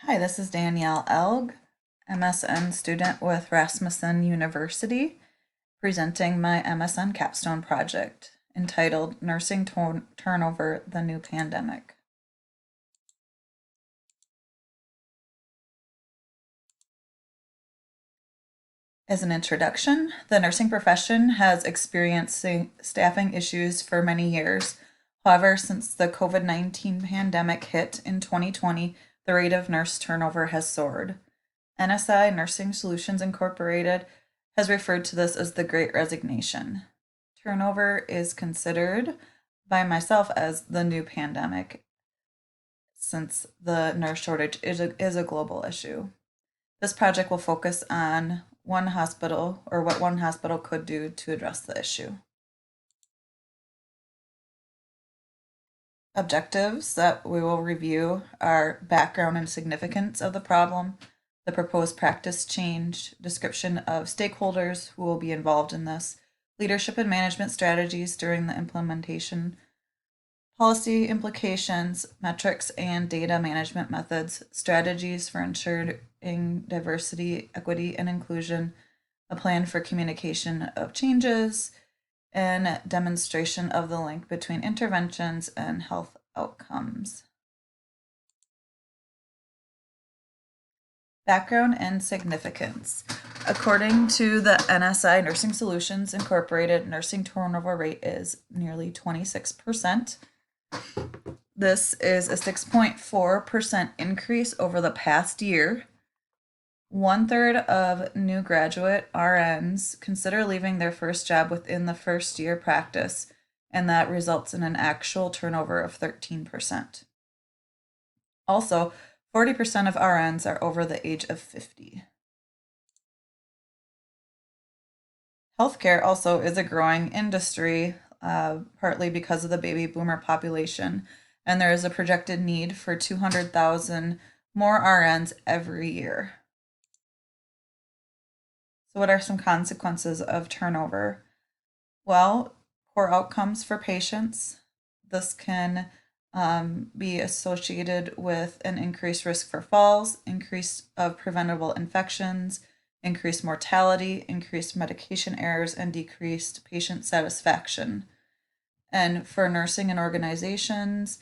Hi, this is Danielle Elg, MSN student with Rasmussen University, presenting my MSN Capstone project entitled Nursing Turnover, the New Pandemic. As an introduction, the nursing profession has experienced staffing issues for many years. However, since the COVID-19 pandemic hit in 2020, the rate of nurse turnover has soared. NSI Nursing Solutions Incorporated has referred to this as the Great Resignation. Turnover is considered by myself as the new pandemic since the nurse shortage is a global issue. This project will focus on one hospital or what one hospital could do to address the issue. Objectives that we will review are background and significance of the problem, the proposed practice change, description of stakeholders who will be involved in this, leadership and management strategies during the implementation, policy implications, metrics and data management methods, strategies for ensuring diversity, equity, and inclusion, a plan for communication of changes, and demonstration of the link between interventions and health outcomes. Background and significance. According to the NSI Nursing Solutions Incorporated, nursing turnover rate is nearly 26%. This is a 6.4% increase over the past year. 1/3 of new graduate RNs consider leaving their first job within the first year practice, and that results in an actual turnover of 13%. Also, 40% of RNs are over the age of 50. Healthcare also is a growing industry, partly because of the baby boomer population, and there is a projected need for 200,000 more RNs every year. So, what are some consequences of turnover? Well, poor outcomes for patients. This can be associated with an increased risk for falls, increase of preventable infections, increased mortality, increased medication errors, and decreased patient satisfaction. And for nursing and organizations,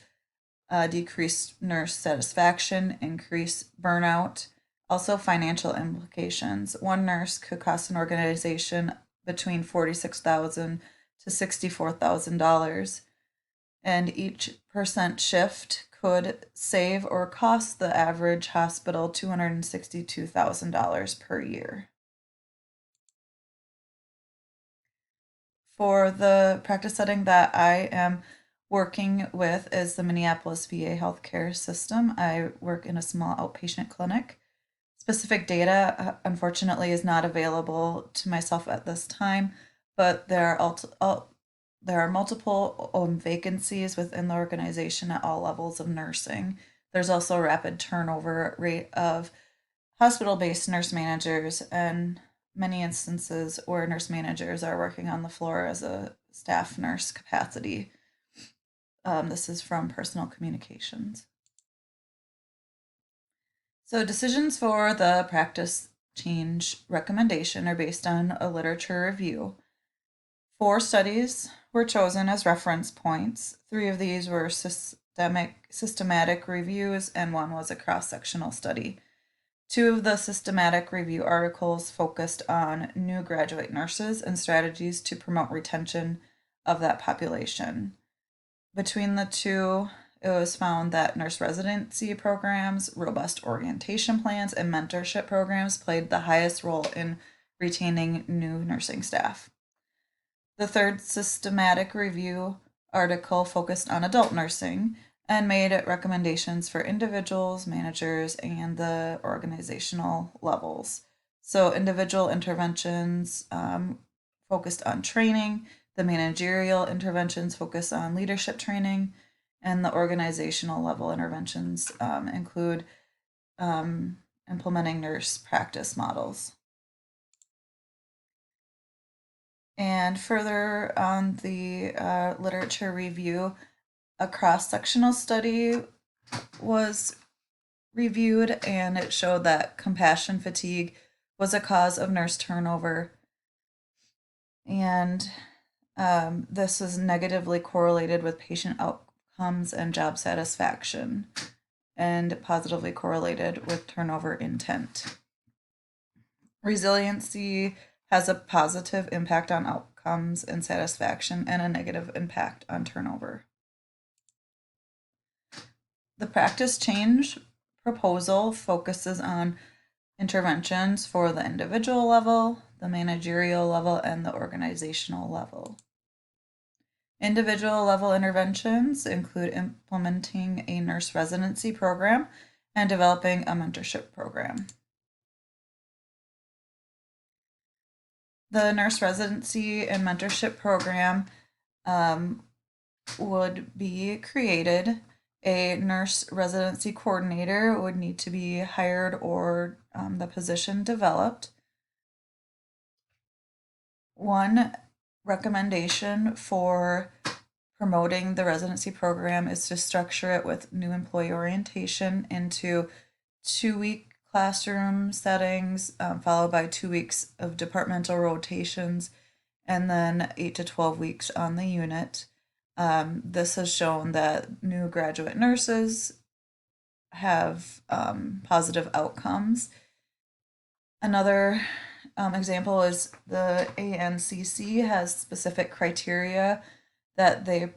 decreased nurse satisfaction, increased burnout, also financial implications. One nurse could cost an organization between $46,000 to $64,000, and each percent shift could save or cost the average hospital $262,000 per year. For the practice setting that I am working with is the Minneapolis VA healthcare system. I work in a small outpatient clinic. Specific data, unfortunately, is not available to myself at this time, but there are multiple vacancies within the organization at all levels of nursing. There's also a rapid turnover rate of hospital-based nurse managers and many instances where nurse managers are working on the floor as a staff nurse capacity. This is from Personal Communications. So decisions for the practice change recommendation are based on a literature review. 4 studies were chosen as reference points. 3 of these were systematic reviews, and 1 was a cross-sectional study. 2 of the systematic review articles focused on new graduate nurses and strategies to promote retention of that population. Between the 2, it was found that nurse residency programs, robust orientation plans, and mentorship programs played the highest role in retaining new nursing staff. The 3rd systematic review article focused on adult nursing and made recommendations for individuals, managers, and the organizational levels. So, individual interventions focused on training, the managerial interventions focus on leadership training, and the organizational level interventions include implementing nurse practice models. And further on the literature review, a cross-sectional study was reviewed, and it showed that compassion fatigue was a cause of nurse turnover. And this is negatively correlated with patient outcomes and job satisfaction, and positively correlated with turnover intent. Resiliency has a positive impact on outcomes and satisfaction and a negative impact on turnover. The practice change proposal focuses on interventions for the individual level, the managerial level, and the organizational level. Individual level interventions include implementing a nurse residency program and developing a mentorship program. The nurse residency and mentorship program would be created. A nurse residency coordinator would need to be hired or the position developed. One recommendation for promoting the residency program is to structure it with new employee orientation into 2-week classroom settings, followed by 2 weeks of departmental rotations, and then 8 to 12 weeks on the unit. This has shown that new graduate nurses have positive outcomes. Another example is the ANCC has specific criteria that they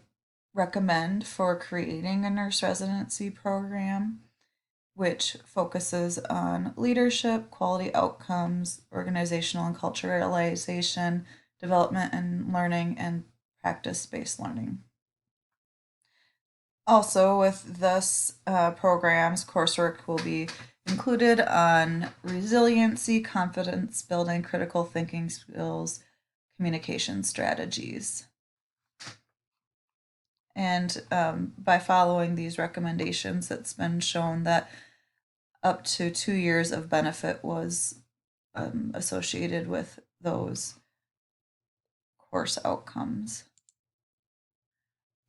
recommend for creating a nurse residency program, which focuses on leadership, quality outcomes, organizational and culturalization, development and learning, and practice-based learning. Also, with this program's coursework will be included on resiliency, confidence building, critical thinking skills, communication strategies. And by following these recommendations, it's been shown that up to 2 years of benefit was associated with those course outcomes.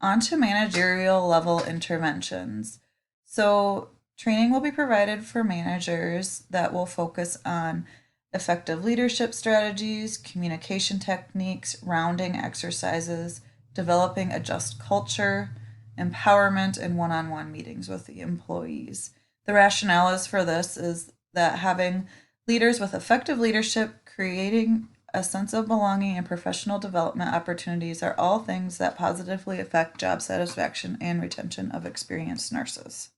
On to managerial level interventions. So training will be provided for managers that will focus on effective leadership strategies, communication techniques, rounding exercises, developing a just culture, empowerment, and one-on-one meetings with the employees. The rationale is for this is that having leaders with effective leadership, creating a sense of belonging, and professional development opportunities are all things that positively affect job satisfaction and retention of experienced nurses.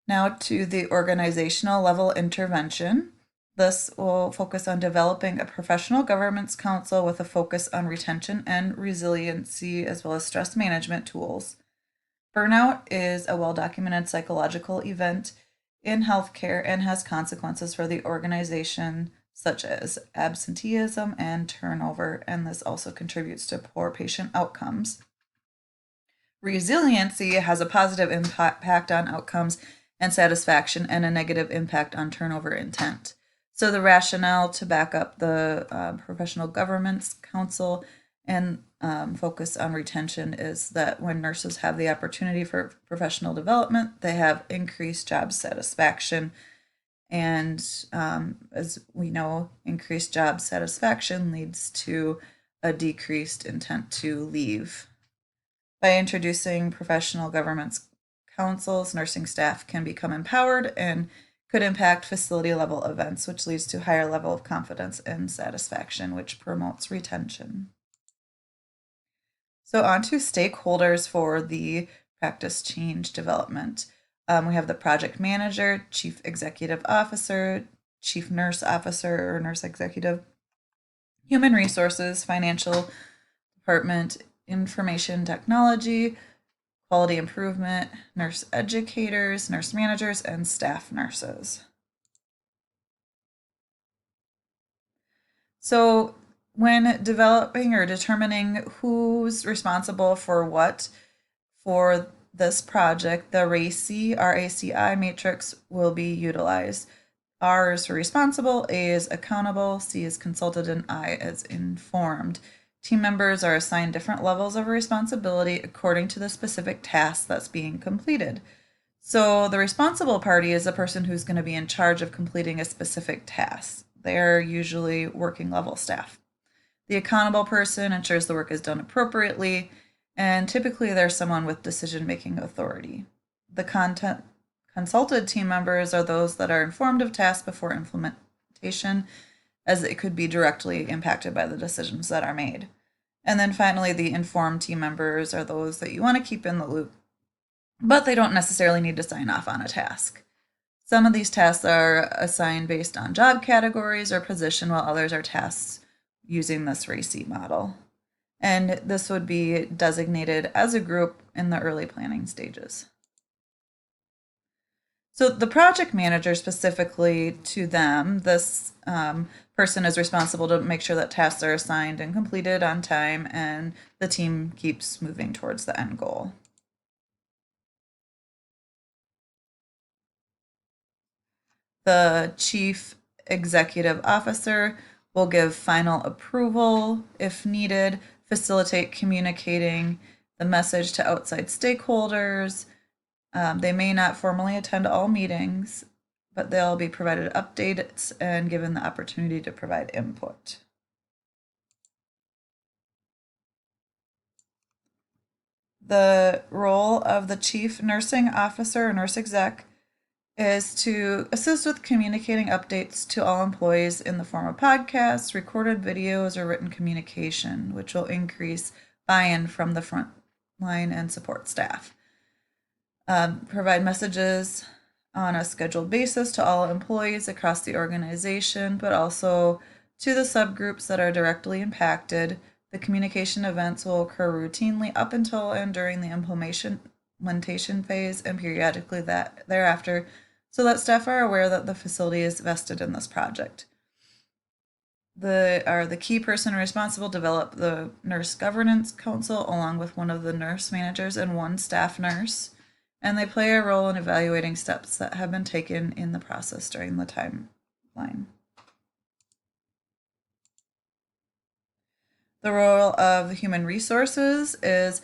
Now to the organizational level intervention. This will focus on developing a professional governance council with a focus on retention and resiliency, as well as stress management tools. Burnout is a well-documented psychological event in healthcare and has consequences for the organization, such as absenteeism and turnover, and this also contributes to poor patient outcomes. Resiliency has a positive impact on outcomes and satisfaction and a negative impact on turnover intent. So the rationale to back up the Professional Governance Council and focus on retention is that when nurses have the opportunity for professional development, they have increased job satisfaction. And as we know, increased job satisfaction leads to a decreased intent to leave. By introducing professional governance councils, nursing staff can become empowered and could impact facility level events, which leads to higher level of confidence and satisfaction, which promotes retention. So on to stakeholders for the practice change development. We have the project manager, chief executive officer, chief nurse officer or nurse executive, human resources, financial department, information technology, quality improvement, nurse educators, nurse managers, and staff nurses. So when developing or determining who's responsible for what for this project, the RACI matrix will be utilized. R is for responsible, A is accountable, C is consulted, and I is informed. Team members are assigned different levels of responsibility according to the specific task that's being completed. So the responsible party is the person who's going to be in charge of completing a specific task. They're usually working level staff. The accountable person ensures the work is done appropriately, and typically there's someone with decision-making authority. The consulted team members are those that are informed of tasks before implementation, as it could be directly impacted by the decisions that are made. And then finally, the informed team members are those that you want to keep in the loop, but they don't necessarily need to sign off on a task. Some of these tasks are assigned based on job categories or position, while others are tasks using this RACI model. And this would be designated as a group in the early planning stages. So the project manager, specifically to them, this person is responsible to make sure that tasks are assigned and completed on time, and the team keeps moving towards the end goal. The chief executive officer will give final approval if needed, facilitate communicating the message to outside stakeholders. They may not formally attend all meetings, but they'll be provided updates and given the opportunity to provide input. The role of the chief nursing officer or nurse exec is to assist with communicating updates to all employees in the form of podcasts, recorded videos, or written communication, which will increase buy-in from the front line and support staff. Provide messages on a scheduled basis to all employees across the organization, but also to the subgroups that are directly impacted. The communication events will occur routinely up until and during the implementation phase and periodically thereafter, so that staff are aware that the facility is vested in this project. The key person responsible develop the Nurse Governance Council along with one of the nurse managers and one staff nurse, and they play a role in evaluating steps that have been taken in the process during the timeline. The role of human resources is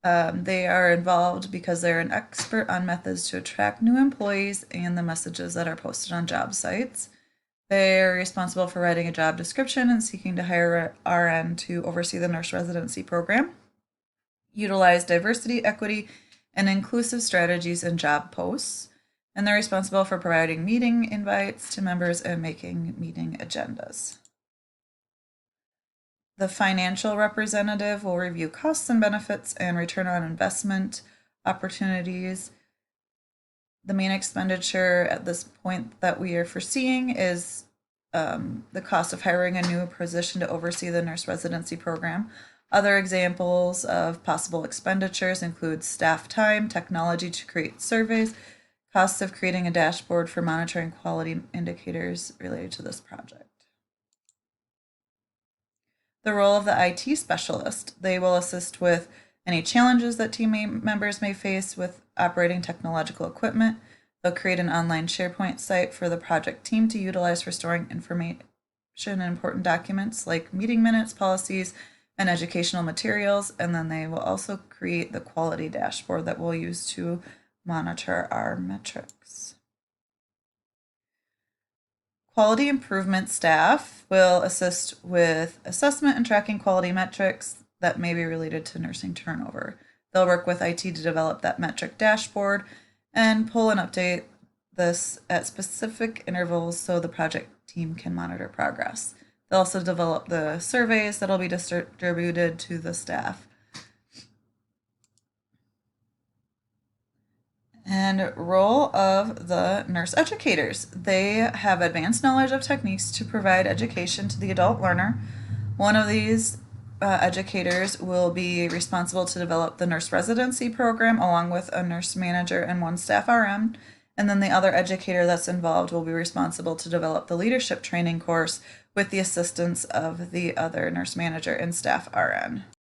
they are involved because they're an expert on methods to attract new employees and the messages that are posted on job sites. They're responsible for writing a job description and seeking to hire an RN to oversee the nurse residency program, utilize diversity, equity, and inclusive strategies in job posts, and they're responsible for providing meeting invites to members and making meeting agendas. The financial representative will review costs and benefits and return on investment opportunities. The main expenditure at this point that we are foreseeing is the cost of hiring a new position to oversee the nurse residency program. Other examples of possible expenditures include staff time, technology to create surveys, costs of creating a dashboard for monitoring quality indicators related to this project. The role of the IT specialist. They will assist with any challenges that team members may face with operating technological equipment. They'll create an online SharePoint site for the project team to utilize for storing information and important documents like meeting minutes, policies, and educational materials. And then they will also create the quality dashboard that we'll use to monitor our metrics. Quality improvement staff will assist with assessment and tracking quality metrics that may be related to nursing turnover. They'll work with IT to develop that metric dashboard and pull and update this at specific intervals so the project team can monitor progress. They'll also develop the surveys that'll be distributed to the staff. And role of the nurse educators. They have advanced knowledge of techniques to provide education to the adult learner. One of these educators will be responsible to develop the nurse residency program along with a nurse manager and one staff RM. And then the other educator that's involved will be responsible to develop the leadership training course with the assistance of the other nurse manager and staff RN.